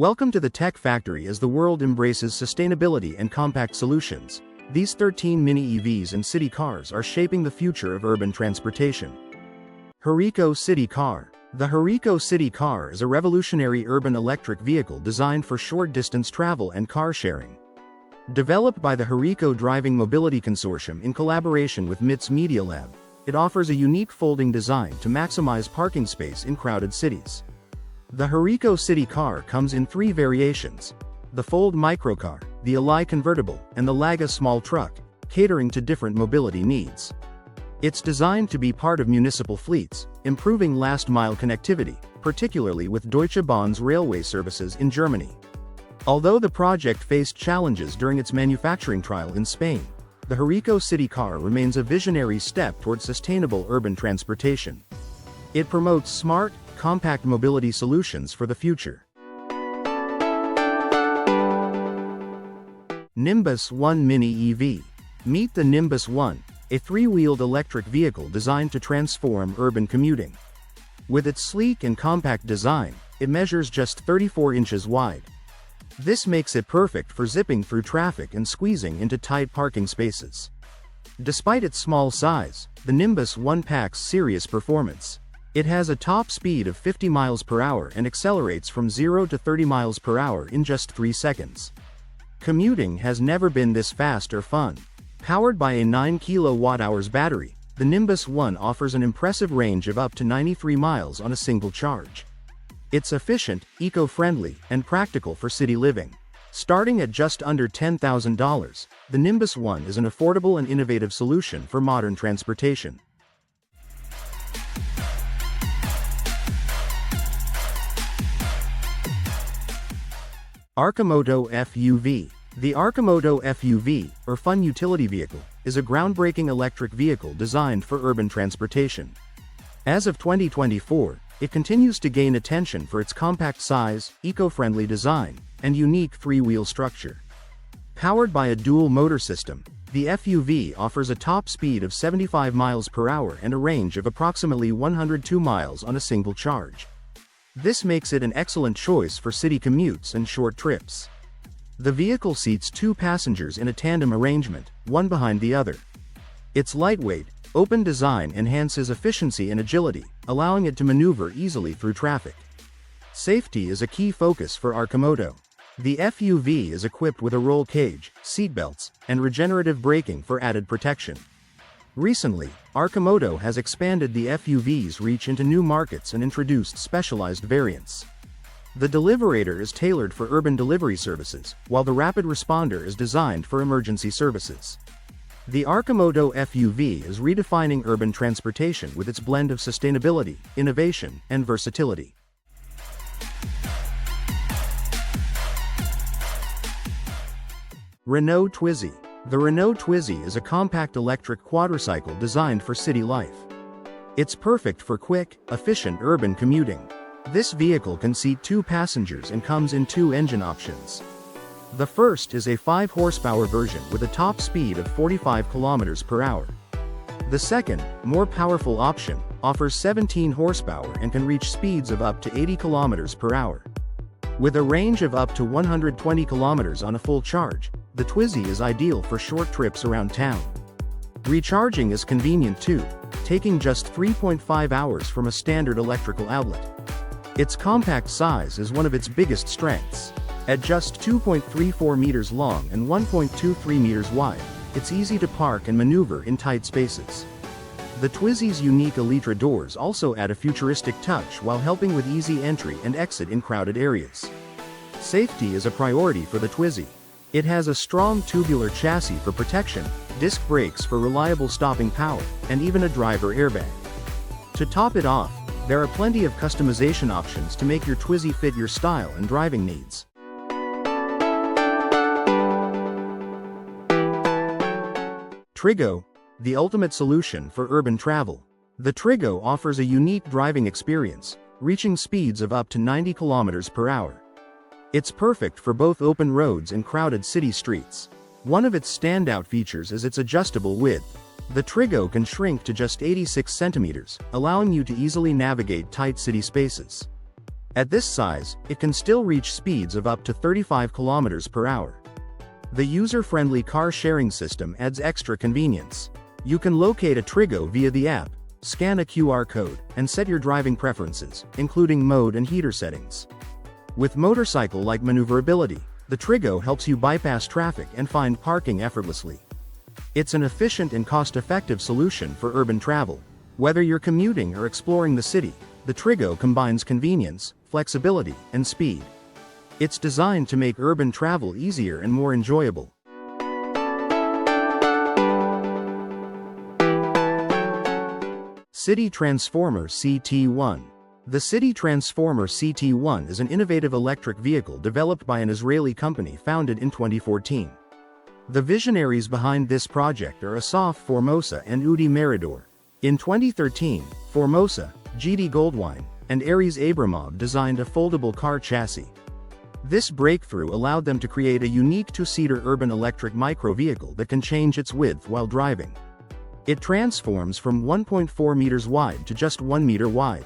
Welcome to the Tech Factory. As the world embraces sustainability and compact solutions, these 13 mini EVs and city cars are shaping the future of urban transportation. Hiriko CityCar. The Hiriko CityCar is a revolutionary urban electric vehicle designed for short-distance travel and car sharing. Developed by the Hiriko Driving Mobility Consortium in collaboration with MIT's Media Lab, it offers a unique folding design to maximize parking space in crowded cities. The Hiriko CityCar comes in 3 variations: the Fold Microcar, the Ally Convertible, and the Laga Small Truck, catering to different mobility needs. It's designed to be part of municipal fleets, improving last-mile connectivity, particularly with Deutsche Bahn's railway services in Germany. Although the project faced challenges during its manufacturing trial in Spain, the Hiriko CityCar remains a visionary step toward sustainable urban transportation. It promotes smart, compact mobility solutions for the future. Nimbus One Mini EV. Meet the Nimbus One, a 3-wheeled electric vehicle designed to transform urban commuting. With its sleek and compact design, it measures just 34 inches wide. This makes it perfect for zipping through traffic and squeezing into tight parking spaces. Despite its small size, the Nimbus One packs serious performance. It has a top speed of 50 miles per hour and accelerates from 0 to 30 miles per hour in just 3 seconds. Commuting has never been this fast or fun. Powered by a 9 kWh battery, the Nimbus One offers an impressive range of up to 93 miles on a single charge. It's efficient, eco-friendly, and practical for city living. Starting at just under $10,000, the Nimbus One is an affordable and innovative solution for modern transportation. Arcimoto FUV. The Arcimoto FUV, or Fun Utility Vehicle, is a groundbreaking electric vehicle designed for urban transportation. As of 2024, it continues to gain attention for its compact size, eco-friendly design, and unique 3-wheel structure. Powered by a dual-motor system, the FUV offers a top speed of 75 miles per hour and a range of approximately 102 miles on a single charge. This makes it an excellent choice for city commutes and short trips. The vehicle seats 2 passengers in a tandem arrangement, one behind the other. Its lightweight, open design enhances efficiency and agility, allowing it to maneuver easily through traffic. Safety is a key focus for Arcimoto. The FUV is equipped with a roll cage, seatbelts, and regenerative braking for added protection. Recently, Arcimoto has expanded the FUV's reach into new markets and introduced specialized variants. The Deliverator is tailored for urban delivery services, while the Rapid Responder is designed for emergency services. The Arcimoto FUV is redefining urban transportation with its blend of sustainability, innovation, and versatility. Renault Twizy. The Renault Twizy is a compact electric quadricycle designed for city life. It's perfect for quick, efficient urban commuting. This vehicle can seat 2 passengers and comes in 2 engine options. The first is a 5-horsepower version with a top speed of 45 km per hour. The second, more powerful option, offers 17 horsepower and can reach speeds of up to 80 km per hour. With a range of up to 120 km on a full charge, the Twizy is ideal for short trips around town. Recharging is convenient too, taking just 3.5 hours from a standard electrical outlet. Its compact size is one of its biggest strengths. At just 2.34 meters long and 1.23 meters wide, it's easy to park and maneuver in tight spaces. The Twizy's unique elytra doors also add a futuristic touch while helping with easy entry and exit in crowded areas. Safety is a priority for the Twizy. It has a strong tubular chassis for protection, disc brakes for reliable stopping power, and even a driver airbag. To top it off, there are plenty of customization options to make your Twizy fit your style and driving needs. Triggo, the ultimate solution for urban travel. The Triggo offers a unique driving experience, reaching speeds of up to 90 km per hour. It's perfect for both open roads and crowded city streets. One of its standout features is its adjustable width. The Triggo can shrink to just 86 centimeters, allowing you to easily navigate tight city spaces. At this size, it can still reach speeds of up to 35 kilometers per hour. The user-friendly car-sharing system adds extra convenience. You can locate a Triggo via the app, scan a QR code, and set your driving preferences, including mode and heater settings. With motorcycle-like maneuverability, the Triggo helps you bypass traffic and find parking effortlessly. It's an efficient and cost-effective solution for urban travel. Whether you're commuting or exploring the city, the Triggo combines convenience, flexibility, and speed. It's designed to make urban travel easier and more enjoyable. City Transformer CT1. The City Transformer CT1 is an innovative electric vehicle developed by an Israeli company founded in 2014. The visionaries behind this project are Asaf Formosa and Udi Meridor. In 2013, Formosa, GD Goldwine, and Aries Abramov designed a foldable car chassis. This breakthrough allowed them to create a unique two-seater urban electric micro-vehicle that can change its width while driving. It transforms from 1.4 meters wide to just 1 meter wide.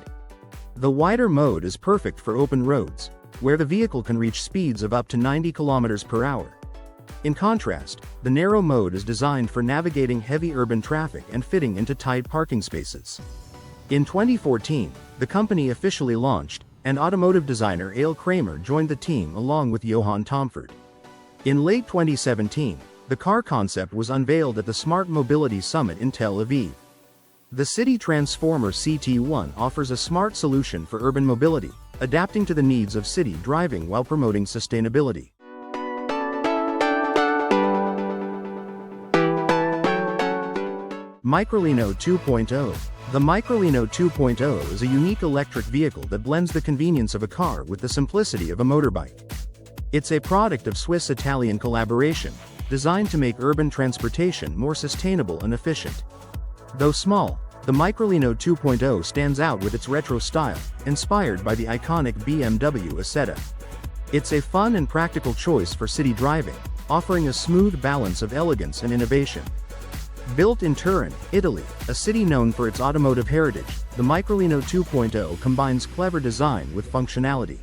The wider mode is perfect for open roads, where the vehicle can reach speeds of up to 90 kilometers per hour. In contrast, the narrow mode is designed for navigating heavy urban traffic and fitting into tight parking spaces. In 2014, the company officially launched, and automotive designer Eyal Kramer joined the team along with Johan Tomford. In late 2017, the car concept was unveiled at the Smart Mobility Summit in Tel Aviv. The City Transformer CT1 offers a smart solution for urban mobility, adapting to the needs of city driving while promoting sustainability. Microlino 2.0. The Microlino 2.0 is a unique electric vehicle that blends the convenience of a car with the simplicity of a motorbike. It's a product of Swiss-Italian collaboration, designed to make urban transportation more sustainable and efficient. Though small, the Microlino 2.0 stands out with its retro style, inspired by the iconic BMW Isetta. It's a fun and practical choice for city driving, offering a smooth balance of elegance and innovation. Built in Turin, Italy, a city known for its automotive heritage, the Microlino 2.0 combines clever design with functionality.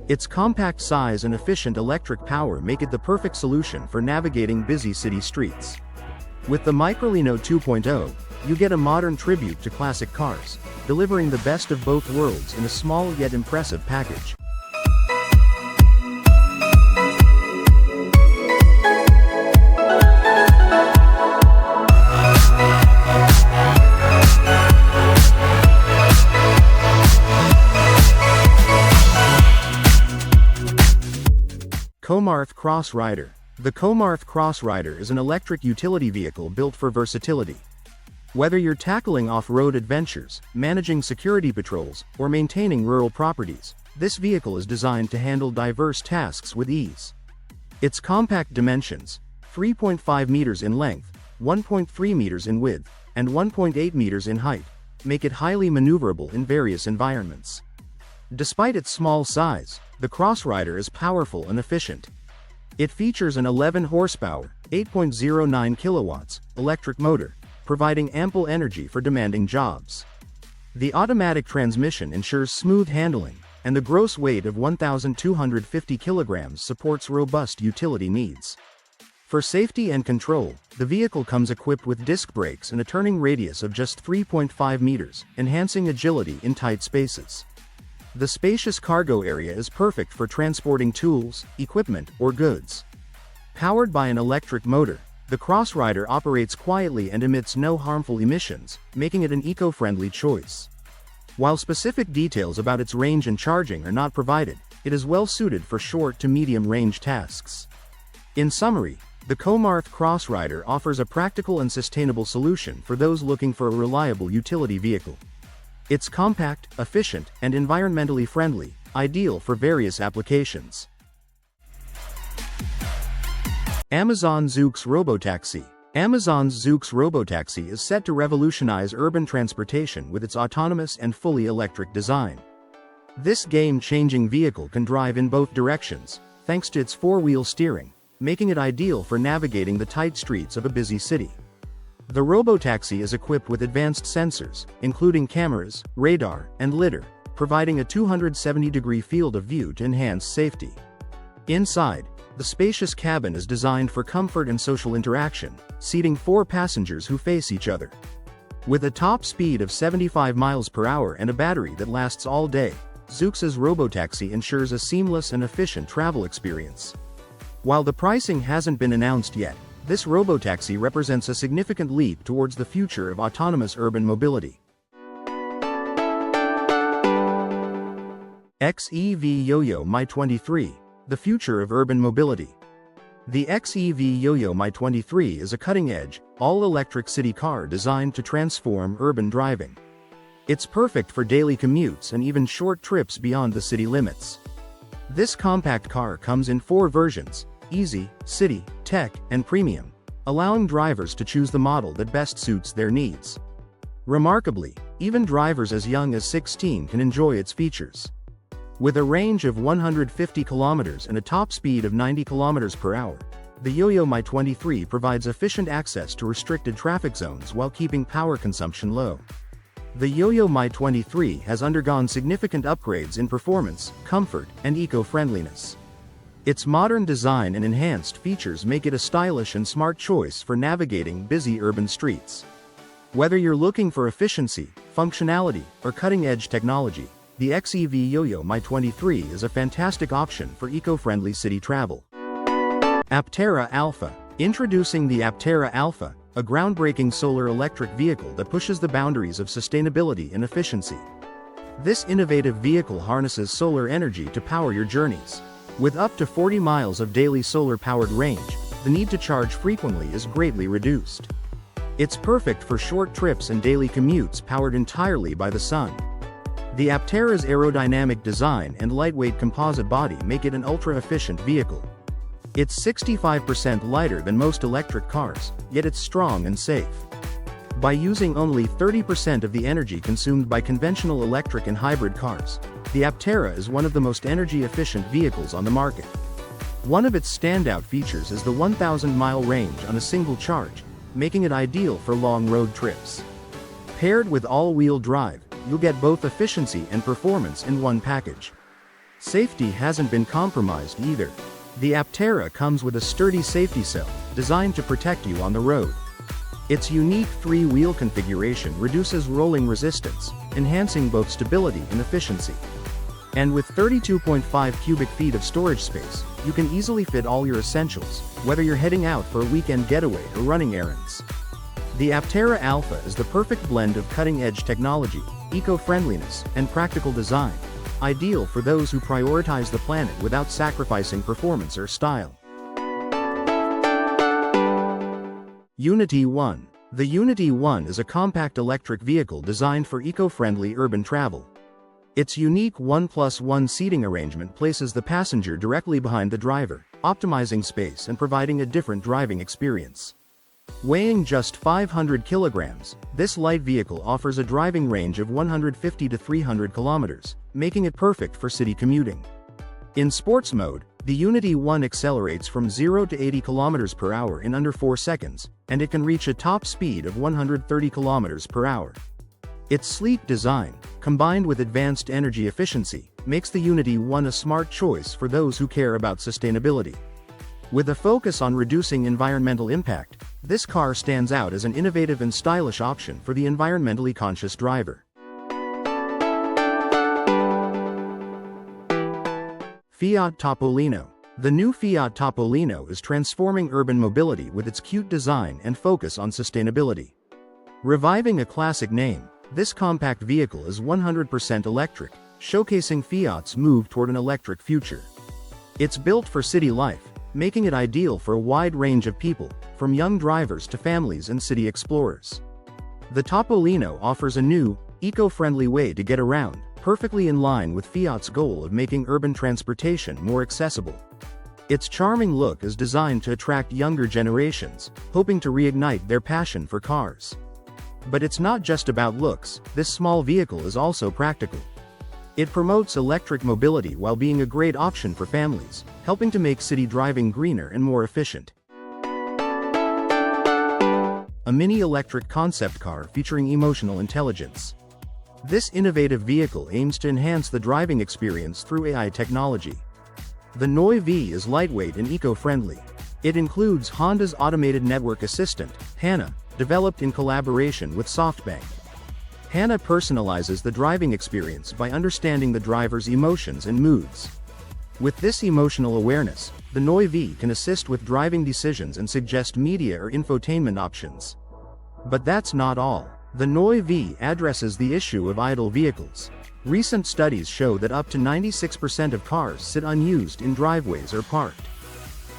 Its compact size and efficient electric power make it the perfect solution for navigating busy city streets. With the Microlino 2.0, you get a modern tribute to classic cars, delivering the best of both worlds in a small yet impressive package. Comarth Cross Rider. The Comarth Cross Rider is an electric utility vehicle built for versatility. Whether you're tackling off-road adventures, managing security patrols, or maintaining rural properties, this vehicle is designed to handle diverse tasks with ease. Its compact dimensions, 3.5 meters in length, 1.3 meters in width, and 1.8 meters in height, make it highly maneuverable in various environments. Despite its small size, the Cross Rider is powerful and efficient. It features an 11 horsepower, 8.09 kilowatts, electric motor, providing ample energy for demanding jobs. The automatic transmission ensures smooth handling, and the gross weight of 1,250 kilograms supports robust utility needs. For safety and control, the vehicle comes equipped with disc brakes and a turning radius of just 3.5 meters, enhancing agility in tight spaces. The spacious cargo area is perfect for transporting tools, equipment, or goods. Powered by an electric motor, the Cross Rider operates quietly and emits no harmful emissions, making it an eco-friendly choice. While specific details about its range and charging are not provided, it is well suited for short to medium-range tasks. In summary, the Comarth Cross Rider offers a practical and sustainable solution for those looking for a reliable utility vehicle. It's compact, efficient, and environmentally friendly, ideal for various applications. Amazon Zoox Robotaxi. Amazon's Zoox Robotaxi is set to revolutionize urban transportation with its autonomous and fully electric design. This game-changing vehicle can drive in both directions, thanks to its four-wheel steering, making it ideal for navigating the tight streets of a busy city. The Robotaxi is equipped with advanced sensors, including cameras, radar, and lidar, providing a 270-degree field of view to enhance safety. Inside, the spacious cabin is designed for comfort and social interaction, seating 4 passengers who face each other. With a top speed of 75 miles per hour and a battery that lasts all day, Zoox's Robotaxi ensures a seamless and efficient travel experience. While the pricing hasn't been announced yet, this Robotaxi represents a significant leap towards the future of autonomous urban mobility. XEV Yoyo MY23, the future of urban mobility. The XEV Yoyo MY23 is a cutting-edge, all-electric city car designed to transform urban driving. It's perfect for daily commutes and even short trips beyond the city limits. This compact car comes in 4 versions: Easy, City, Tech, and Premium, allowing drivers to choose the model that best suits their needs. Remarkably, even drivers as young as 16 can enjoy its features. With a range of 150 kilometers and a top speed of 90 kilometers per hour, the Yoyo MY23 provides efficient access to restricted traffic zones while keeping power consumption low. The Yoyo MY23 has undergone significant upgrades in performance, comfort, and eco-friendliness. Its modern design and enhanced features make it a stylish and smart choice for navigating busy urban streets. Whether you're looking for efficiency, functionality, or cutting-edge technology, the XEV Yoyo MY23 is a fantastic option for eco-friendly city travel. Aptera Alpha. Introducing the Aptera Alpha, a groundbreaking solar electric vehicle that pushes the boundaries of sustainability and efficiency. This innovative vehicle harnesses solar energy to power your journeys. With up to 40 miles of daily solar-powered range, the need to charge frequently is greatly reduced. It's perfect for short trips and daily commutes powered entirely by the sun. The Aptera's aerodynamic design and lightweight composite body make it an ultra-efficient vehicle. It's 65% lighter than most electric cars, yet it's strong and safe. By using only 30% of the energy consumed by conventional electric and hybrid cars, the Aptera is one of the most energy-efficient vehicles on the market. One of its standout features is the 1,000-mile range on a single charge, making it ideal for long road trips. Paired with all-wheel drive, you'll get both efficiency and performance in one package. Safety hasn't been compromised either. The Aptera comes with a sturdy safety cell, designed to protect you on the road. Its unique 3-wheel configuration reduces rolling resistance, enhancing both stability and efficiency. And with 32.5 cubic feet of storage space, you can easily fit all your essentials, whether you're heading out for a weekend getaway or running errands. The Aptera Alpha is the perfect blend of cutting-edge technology, eco-friendliness, and practical design, ideal for those who prioritize the planet without sacrificing performance or style. Uniti One. The Uniti One is a compact electric vehicle designed for eco-friendly urban travel. Its unique 1+1 seating arrangement places the passenger directly behind the driver, optimizing space and providing a different driving experience. Weighing just 500 kilograms, this light vehicle offers a driving range of 150 to 300 kilometers, making it perfect for city commuting. In sports mode, the Uniti One accelerates from 0 to 80 kilometers per hour in under 4 seconds, and it can reach a top speed of 130 kilometers per hour. Its sleek design, combined with advanced energy efficiency, makes the Uniti One a smart choice for those who care about sustainability. With a focus on reducing environmental impact, this car stands out as an innovative and stylish option for the environmentally conscious driver. Fiat Topolino. The new Fiat Topolino is transforming urban mobility with its cute design and focus on sustainability. Reviving a classic name, this compact vehicle is 100% electric, showcasing Fiat's move toward an electric future. It's built for city life, making it ideal for a wide range of people, from young drivers to families and city explorers. The Topolino offers a new, eco-friendly way to get around, perfectly in line with Fiat's goal of making urban transportation more accessible. Its charming look is designed to attract younger generations, hoping to reignite their passion for cars. But it's not just about looks, this small vehicle is also practical. It promotes electric mobility while being a great option for families, helping to make city driving greener and more efficient. A mini electric concept car featuring emotional intelligence. This innovative vehicle aims to enhance the driving experience through AI technology. The NeuV is lightweight and eco-friendly. It includes Honda's automated network assistant, HANA, developed in collaboration with SoftBank. HANA personalizes the driving experience by understanding the driver's emotions and moods. With this emotional awareness, the NeuV can assist with driving decisions and suggest media or infotainment options. But that's not all. The NeuV addresses the issue of idle vehicles. Recent studies show that up to 96% of cars sit unused in driveways or parked.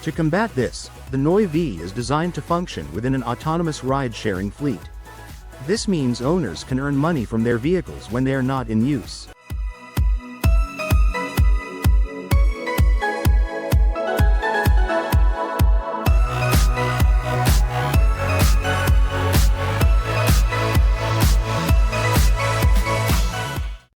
To combat this, the NeuV is designed to function within an autonomous ride-sharing fleet. This means owners can earn money from their vehicles when they are not in use.